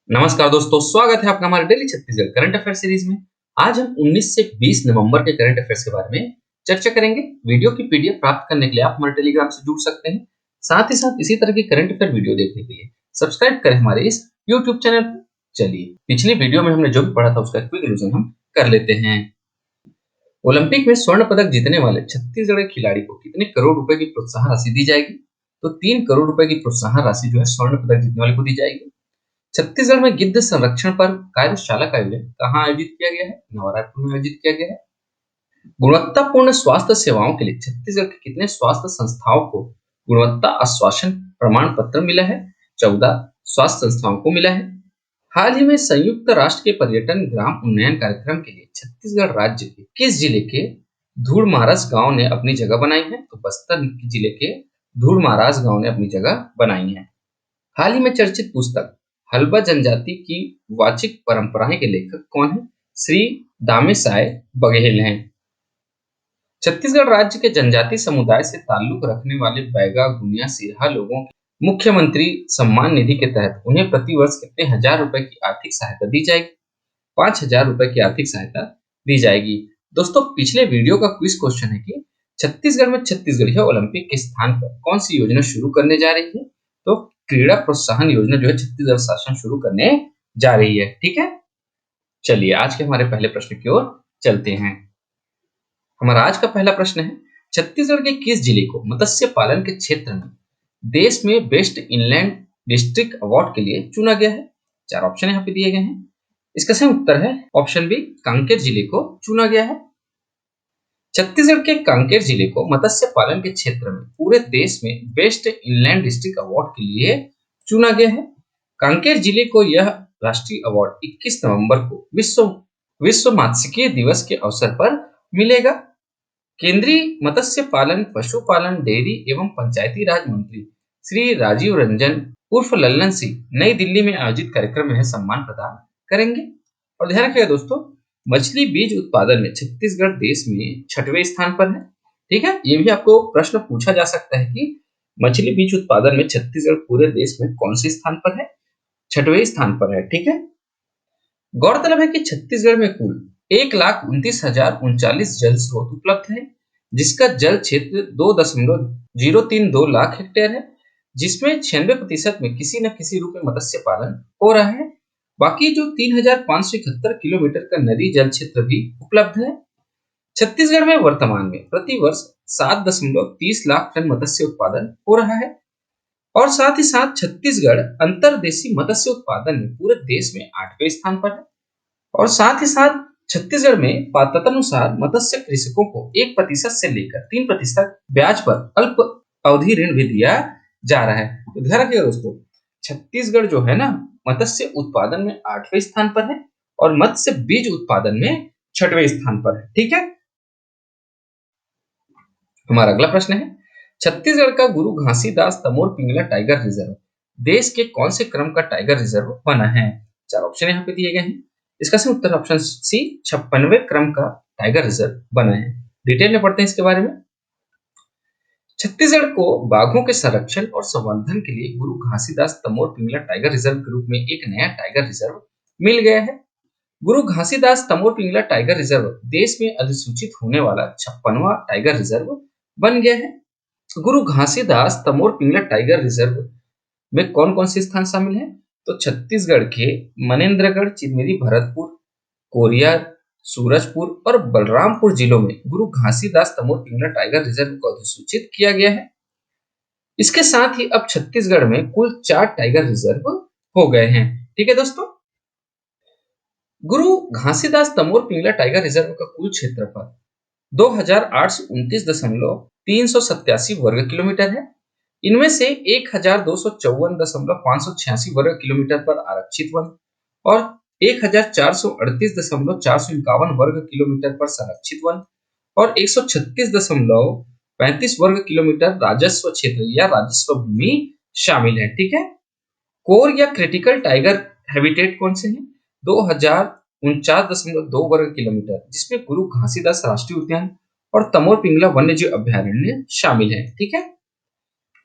नमस्कार दोस्तों, स्वागत है आपका हमारे daily Chhattisgarh current affair series में। आज हम 19 से 20 नवंबर के करंट अफेयर्स के बारे में चर्चा करेंगे। वीडियो की पीडीएफ प्राप्त करने के लिए आप हमारे टेलीग्राम से जुड़ सकते हैं। साथ ही साथ इसी तरह की करंट अफेयर वीडियो देखने के लिए सब्सक्राइब करें हमारे इस यूट्यूब चैनल को। चलिए, पिछली वीडियो में हमने जो भी पढ़ा था उसका क्विक रिवीजन हम कर लेते हैं। ओलंपिक में स्वर्ण पदक जीतने वाले छत्तीसगढ़ के खिलाड़ी को कितने करोड़ रुपए की प्रोत्साहन राशि दी जाएगी? तो 3 करोड़ रुपए की प्रोत्साहन राशि जो है स्वर्ण पदक जीतने वाले को दी जाएगी। छत्तीसगढ़ में गिद्ध संरक्षण पर कार्यशाला का आयोजन कहाँ आयोजित किया गया है? नवरायपुर में आयोजित किया गया है। गुणवत्तापूर्ण स्वास्थ्य सेवाओं के लिए छत्तीसगढ़ के कितने स्वास्थ्य संस्थाओं को गुणवत्ता आश्वासन प्रमाण पत्र मिला है? 14 स्वास्थ्य संस्थाओं को मिला है। हाल ही में संयुक्त राष्ट्र के पर्यटन ग्राम उन्नयन कार्यक्रम के लिए छत्तीसगढ़ राज्य के किस जिले के धूड़मारस गांव ने अपनी जगह बनाई है? तो बस्तर जिले के धूड़मारास गांव ने अपनी जगह बनाई है। हाल ही में चर्चित पुस्तक हल्बा जनजाति की वाचिक परंपराएं के लेखक कौन है? श्री दामेसाय बघेल हैं। छत्तीसगढ़ राज्य के जनजाति समुदाय से ताल्लुक रखने वाले बैगा गुनिया सिरहा लोगों के मुख्यमंत्री सम्मान निधि के तहत उन्हें प्रतिवर्ष कितने हजार रुपए की आर्थिक सहायता दी जाएगी? 5,000 रुपए की आर्थिक सहायता दी जाएगी। दोस्तों, पिछले वीडियो का क्विज क्वेश्चन है कि छत्तीसगढ़ में छत्तीसगढ़िया ओलंपिक के स्थान पर कौन सी योजना शुरू करने जा रही है? तो क्रीड़ा प्रोत्साहन योजना जो है छत्तीसगढ़ शासन शुरू करने जा रही है। ठीक है, चलिए आज के हमारे पहले प्रश्न की ओर चलते हैं। हमारा आज का पहला प्रश्न है, छत्तीसगढ़ के किस जिले को मत्स्य पालन के क्षेत्र में देश में बेस्ट इनलैंड डिस्ट्रिक्ट अवार्ड के लिए चुना गया है? 4 ऑप्शन यहाँ पे दिए गए हैं। इसका सही उत्तर है ऑप्शन बी, कांकेर जिले को चुना गया है। छत्तीसगढ़ के कांकेर जिले को मत्स्य पालन के क्षेत्र में पूरे देश में बेस्ट इनलैंड डिस्ट्रिक्ट अवार्ड के लिए चुना गया है। कांकेर जिले को यह राष्ट्रीय अवार्ड 21 नवंबर को विश्व मत्स्यिकी दिवस के अवसर पर मिलेगा। केंद्रीय मत्स्य पालन, पशुपालन, डेयरी एवं पंचायती राज मंत्री श्री राजीव रंजन उर्फ लल्लन सिंह नई दिल्ली में आयोजित कार्यक्रम में यह सम्मान प्रदान करेंगे। और ध्यान रखिएगा दोस्तों, मछली बीज उत्पादन में छत्तीसगढ़ देश में 6वें स्थान पर है। ठीक है, ये भी आपको प्रश्न पूछा जा सकता है कि मछली बीज उत्पादन में छत्तीसगढ़ पूरे देश में कौन से स्थान पर है? 6वें स्थान पर है। ठीक है, गौरतलब है कि छत्तीसगढ़ में कुल 1,29,039 जल स्रोत उपलब्ध है, जिसका जल क्षेत्र 2.032 लाख हेक्टेयर है, जिसमें 96% में किसी न किसी रूप में मत्स्य पालन हो रहा है। बाकी जो 3,571 किलोमीटर का नदी जल क्षेत्र भी उपलब्ध है। छत्तीसगढ़ में वर्तमान में प्रतिवर्ष 7.30 लाख टन मत्स्य उत्पादन हो रहा है। और साथ ही साथ छत्तीसगढ़ अंतर्देशीय मत्स्य उत्पादन में पूरे देश में 8वें स्थान पर है। और साथ ही साथ छत्तीसगढ़ में पात्रतानुसार मत्स्य कृषकों को 1% से लेकर 3% ब्याज पर अल्प अवधि ऋण भी दिया जा रहा है। तो ध्यान रखिएगा दोस्तों, छत्तीसगढ़ जो है ना मत्स्य उत्पादन में 8वें स्थान पर है और मत्स्य बीज उत्पादन में 6वें स्थान पर है। ठीक है, हमारा अगला प्रश्न है, छत्तीसगढ़ का गुरु घासीदास तमोर पिंगला टाइगर रिजर्व देश के कौन से क्रम का टाइगर रिजर्व बना है? 4 ऑप्शन यहाँ पे दिए गए हैं। इसका सही उत्तर ऑप्शन सी, 56वें क्रम का टाइगर रिजर्व बना है। डिटेल में पढ़ते हैं इसके बारे में। छत्तीसगढ़ को बाघों के संरक्षण और संवर्धन के लिए गुरु घासीदास तमोर पिंगला टाइगर रिजर्व के रूप में एक नया टाइगर रिजर्व मिल गया है। गुरु घासीदास तमोर पिंगला टाइगर रिजर्व देश में अधिसूचित होने वाला 56वां टाइगर रिजर्व बन गया है। गुरु घासीदास तमोर पिंगला टाइगर रिजर्व में कौन कौन से स्थान शामिल हैं? तो छत्तीसगढ़ के मनेन्द्रगढ़, चिरमिरी, भरतपुर, कोरिया, सूरजपुर और बलरामपुर जिलों में गुरु घासीदास तमोर पिंगला टाइगर रिजर्व को अधिसूचित किया गया है। इसके साथ ही अब छत्तीसगढ़ में कुल 4 टाइगर रिजर्व हो गए हैं। ठीक है दोस्तों, गुरु घासीदास तमोर पिंगला टाइगर रिजर्व का कुल क्षेत्रफल 2,829.387 वर्ग किलोमीटर है। इनमें से 1,254.586 वर्ग किलोमीटर पर आरक्षित वन और 1,438.451 वर्ग किलोमीटर पर संरक्षित वन और 136.35 वर्ग किलोमीटर राजस्व क्षेत्र या राजस्व भूमि शामिल है। ठीक है, कोर या क्रिटिकल टाइगर हैबिटेट कौन से हैं? 2,049.2 वर्ग किलोमीटर, जिसमें गुरु घासीदास राष्ट्रीय उद्यान और तमोर पिंगला वन्यजीव अभयारण्य शामिल है। ठीक है,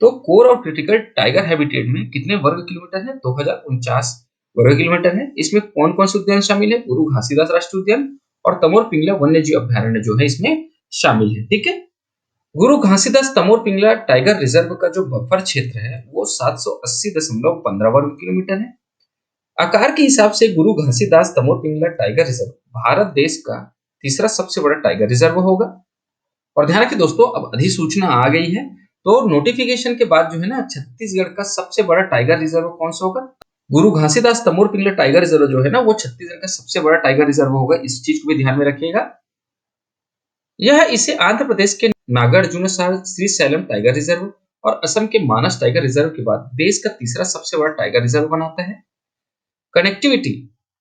तो कोर और क्रिटिकल टाइगर हैबिटेट में कितने वर्ग किलोमीटर है? 2,049 वर्ग किलोमीटर है। इसमें कौन कौन से उद्यान शामिल है? गुरु घासीदास राष्ट्रीय उद्यान और तमोर पिंगला वन्य जीव अभ्यारण्य जो है इसमें शामिल है। ठीक है, गुरु घासीदास तमोर पिंगला टाइगर रिजर्व का जो बफर क्षेत्र है वो 780.15 वर्ग किलोमीटर है। आकार के हिसाब से गुरु घासीदास तमोर पिंगला टाइगर रिजर्व भारत देश का तीसरा सबसे बड़ा टाइगर रिजर्व होगा। और ध्यान रखिए दोस्तों, अब अधिसूचना आ गई है, तो नोटिफिकेशन के बाद जो है ना छत्तीसगढ़ का सबसे बड़ा टाइगर रिजर्व कौन सा होगा? गुरु घासीदास तमोर पिंगला टाइगर रिजर्व जो है ना वो छत्तीसगढ़ का सबसे बड़ा टाइगर रिजर्व होगा। इस चीज को भी ध्यान में रखिएगा। यह इसे आंध्र प्रदेश के नागार्जुन श्रीशैलम टाइगर रिजर्व और असम के मानस टाइगर रिजर्व के बाद देश का तीसरा सबसे बड़ा टाइगर रिजर्व बनाता है। कनेक्टिविटी,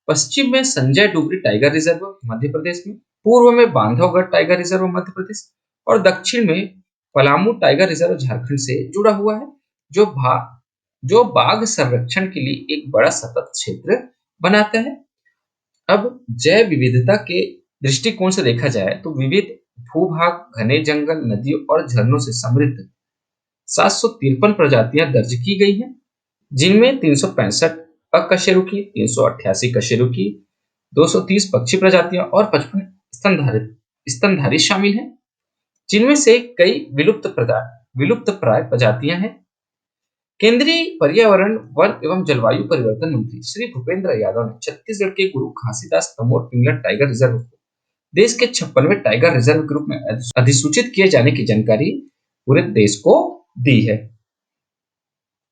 पश्चिम में संजय डुगरी टाइगर रिजर्व मध्य प्रदेश में, पूर्व में बांधवगढ़ टाइगर रिजर्व मध्य प्रदेश और दक्षिण में पलामू टाइगर रिजर्व झारखंड से जुड़ा हुआ है, जो जो बाघ संरक्षण के लिए एक बड़ा सतत क्षेत्र बनाता है। अब जैव विविधता के दृष्टिकोण से देखा जाए तो विविध भूभाग, घने जंगल, नदियों और झरनों से समृद्ध 753 प्रजातियां दर्ज की गई हैं, जिनमें 365 अकशेरुकी, 388 कशेरुकी, 230 पक्षी प्रजातियां और 55 स्तनधारी शामिल हैं, जिनमें से कई विलुप्त प्राय प्रजातियां हैं। केंद्रीय पर्यावरण, वन एवं जलवायु परिवर्तन मंत्री श्री भूपेंद्र यादव ने छत्तीसगढ़ के गुरु घासीदास तमोर पिंगला टाइगर रिजर्व को देश के 56वें टाइगर रिजर्व के रूप में अधिसूचित किए जाने की जानकारी पूरे देश को दी है।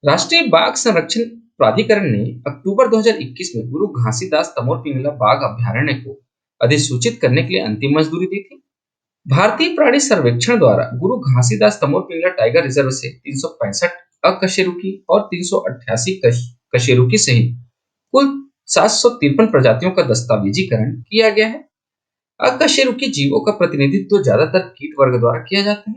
राष्ट्रीय बाघ संरक्षण प्राधिकरण ने अक्टूबर 2021 में गुरु घासीदास तमोर पिंगला बाघ अभ्यारण्य को अधिसूचित करने के लिए अंतिम मंजूरी दी थी। भारतीय प्राणी सर्वेक्षण द्वारा गुरु घासीदास तमोर पिंगला टाइगर रिजर्व से 365 अकशेरुकी और 388 कशेरुकी सहित कुल 753 प्रजातियों का दस्तावेजीकरण किया गया है। अकशेरुकी जीवों का प्रतिनिधित्व ज्यादातर कीट वर्ग द्वारा किया जाता है।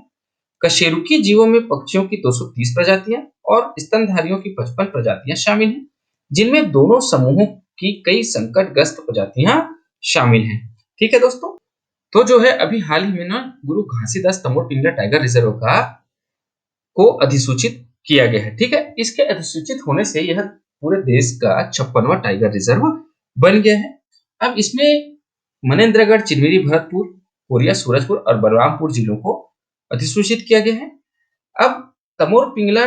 कशेरुकी जीवों में पक्षियों की 230 प्रजातियां और स्तनधारियों की 55 प्रजातियां शामिल हैं, जिनमें दोनों समूहों की कई संकटग्रस्त प्रजातियां शामिल हैं। ठीक है दोस्तों, तो जो है अभी हाल ही में ना गुरु घासीदास तमोर पिंगला टाइगर रिजर्व का को अधिसूचित किया गया है। ठीक है, इसके अधिसूचित होने से यह पूरे देश का 56वां टाइगर रिजर्व बन गया है। अब इसमें मनेन्द्रगढ़, चिरमिरी, भरतपुर, कोरिया, सूरजपुर और बलरामपुर जिलों को अधिसूचित किया गया है। अब तमोर पिंगला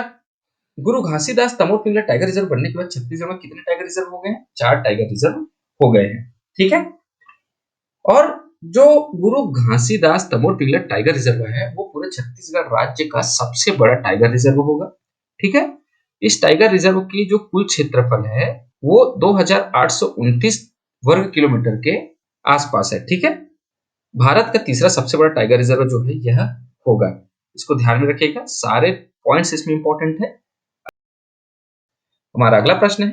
गुरु घासीदास तमोर पिंगला टाइगर रिजर्व बनने के बाद छत्तीसगढ़ में कितने टाइगर रिजर्व हो गए हैं? 4 टाइगर रिजर्व हो गए हैं। ठीक है, और जो गुरु घासीदास तमोर पिंगला टाइगर रिजर्व है वो पूरे छत्तीसगढ़ राज्य का सबसे बड़ा टाइगर रिजर्व होगा। ठीक है, इस टाइगर रिजर्व की जो कुल क्षेत्रफल है वो 2829 वर्ग किलोमीटर के आसपास है। ठीक है, भारत का तीसरा सबसे बड़ा टाइगर रिजर्व जो है यह होगा। इसको ध्यान में रखिएगा, सारे पॉइंट्स इसमें इंपॉर्टेंट है। हमारा अगला प्रश्न है,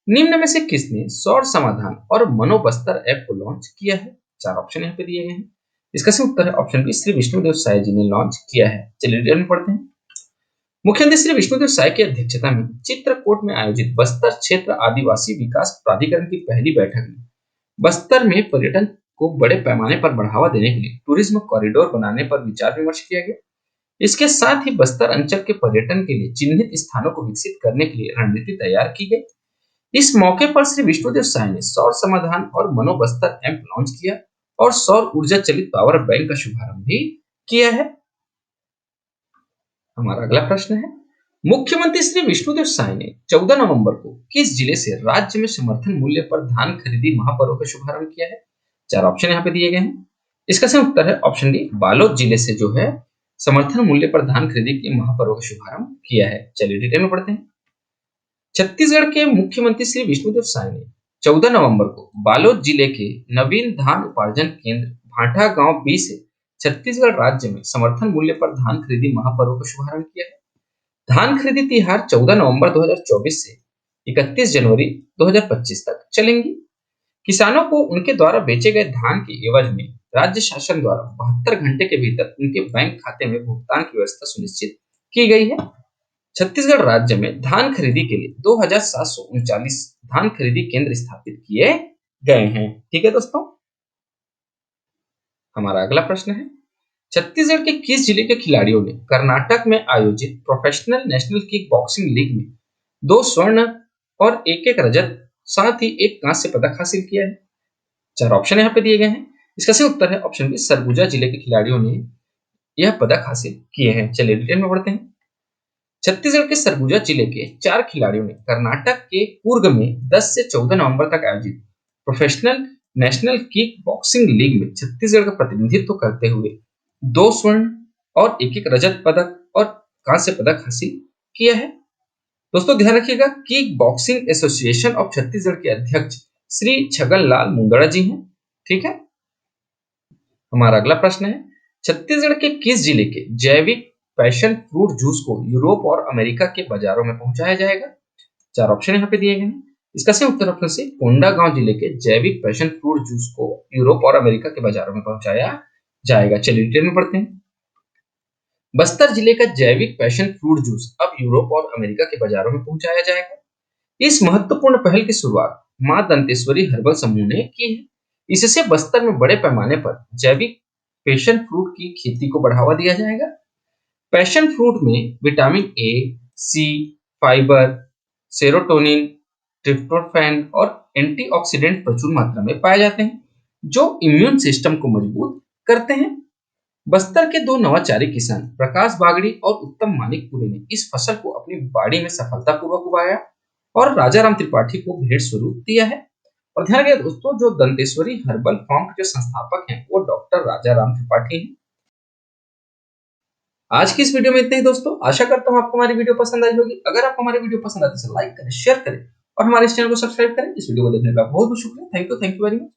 निम्न में से किसने सौर समाधान और मनोबस्तर ऐप को लॉन्च किया है? 4 ऑप्शन यहाँ पे दिए गए हैं। इसका सही उत्तर है ऑप्शन बी, श्री विष्णुदेव साय जी ने लॉन्च किया है। चलिए डिटेल में पढ़ते हैं। मुख्यमंत्री श्री विष्णुदेव साय की अध्यक्षता में चित्रकूट में आयोजित बस्तर क्षेत्र आदिवासी विकास प्राधिकरण की पहली बैठक में बस्तर में पर्यटन को बड़े पैमाने पर बढ़ावा देने के लिए टूरिज्म कॉरिडोर बनाने पर विचार विमर्श किया गया। इसके साथ ही बस्तर अंचल के पर्यटन के लिए चिन्हित स्थानों को विकसित करने के लिए रणनीति तैयार की गई। इस मौके पर श्री विष्णुदेव साय ने सौर समाधान और मनोबस्तर ऐप लॉन्च किया और सौर ऊर्जा चलित पावर बैंक का शुभारंभ भी किया है। हमारा अगला प्रश्न है, मुख्यमंत्री श्री विष्णुदेव साय ने 14 नवंबर को किस जिले से राज्य में समर्थन मूल्य पर धान खरीदी महापर्व का शुभारंभ किया है? 4 ऑप्शन यहाँ पे दिए गए हैं। इसका सही उत्तर है ऑप्शन डी, बालोद जिले से जो है समर्थन मूल्य पर धान खरीदी के महापर्व का शुभारंभ किया है। चलिए डिटेल में पढ़ते हैं। छत्तीसगढ़ के मुख्यमंत्री श्री विष्णुदेव साय ने 14 नवंबर को बालोद जिले के नवीन धान उपार्जन केंद्र भाटा गांव बी से छत्तीसगढ़ राज्य में समर्थन मूल्य पर धान खरीदी महापर्व का शुभारंभ किया है। धान खरीदी तिहार 14 नवंबर 2024 से 31 जनवरी 2025 तक चलेंगी। किसानों को उनके द्वारा बेचे गए धान के एवज में राज्य शासन द्वारा 72 घंटे के भीतर उनके बैंक खाते में भुगतान की व्यवस्था सुनिश्चित की गई है। छत्तीसगढ़ राज्य में धान खरीदी के लिए 2739 धान खरीदी केंद्र स्थापित किए गए हैं। ठीक है दोस्तों, हमारा अगला प्रश्न है, छत्तीसगढ़ के किस जिले के खिलाड़ियों ने कर्नाटक में आयोजित professional national kick boxing league में 2 स्वर्ण और एक रजत साथ ही एक कांस्य पदक हासिल किया है। 4 ऑप्शन यहाँ पे दिए गए हैं। इसका सही उत्तर है ऑप्शन बी, सरगुजा जिले के खिलाड़ियों ने यह पदक हासिल किए हैं। चलिए डिटेल में बढ़ते हैं। छत्तीसगढ़ के सरगुजा जिले के 4 खिलाड़ियों ने कर्नाटक के कुर्ग में 10 से 14 नवंबर तक आयोजित professional national kick boxing league में छत्तीसगढ़ का प्रतिनिधित्व करते हुए 2 स्वर्ण और एक रजत पदक और कांस्य पदक हासिल किया है। दोस्तों ध्यान रखिएगा, kick boxing association of Chhattisgarh के अध्यक्ष श्री छगन लाल मुंदड़ा जी हैं। ठीक है। हमारा अगला प्रश्न है, छत्तीसगढ़ के किस जिले के जैविक पैशन फ्रूट जूस को यूरोप और अमेरिका के बाजारों में पहुंचाया जाएगा? 4 ऑप्शन यहाँ पे दिए गए हैं। इसका सही उत्तर ऑप्शन सी, कोंडागांव जिले के जैविक पैशन फ्रूट जूस को यूरोप और अमेरिका के बाजारों में पहुंचाया जाएगा। चलिए डिटेल में पढ़ते हैं। बस्तर जिले का जैविक पैशन फ्रूट जूस अब यूरोप और अमेरिका के बाजारों में पहुंचाया जाएगा। इस महत्वपूर्ण पहल की शुरुआत मां दंतेश्वरी हर्बल समूह ने की है। इससे बस्तर में बड़े पैमाने पर जैविक पैशन फ्रूट की खेती को बढ़ावा दिया जाएगा। पैशन फ्रूट में vitamin A, C, fibre, serotonin, tryptophan और एंटीऑक्सीडेंट प्रचुर मात्रा में पाए जाते हैं, जो इम्यून सिस्टम को मजबूत करते हैं। बस्तर के 2 नवाचारी किसान प्रकाश बागड़ी और उत्तम मानिकपुरी ने इस फसल को अपनी बाड़ी में सफलतापूर्वक उगाया और राजा राम त्रिपाठी को भेंट स्वरूप दिया है। और ध्यान रखिए दोस्तों, जो दंतेश्वरी हर्बल फार्म के जो संस्थापक हैं वो डॉक्टर राजा राम त्रिपाठी हैं। आज की इस वीडियो में इतना ही दोस्तों। आशा करता हूँ आपको हमारी वीडियो पसंद आई होगी। अगर आपको हमारी वीडियो पसंद आती है तो लाइक करें, शेयर करें और हमारे इस चैनल को सब्सक्राइब करें। इस वीडियो को देखने का बहुत बहुत शुक्रिया। Thank you very much.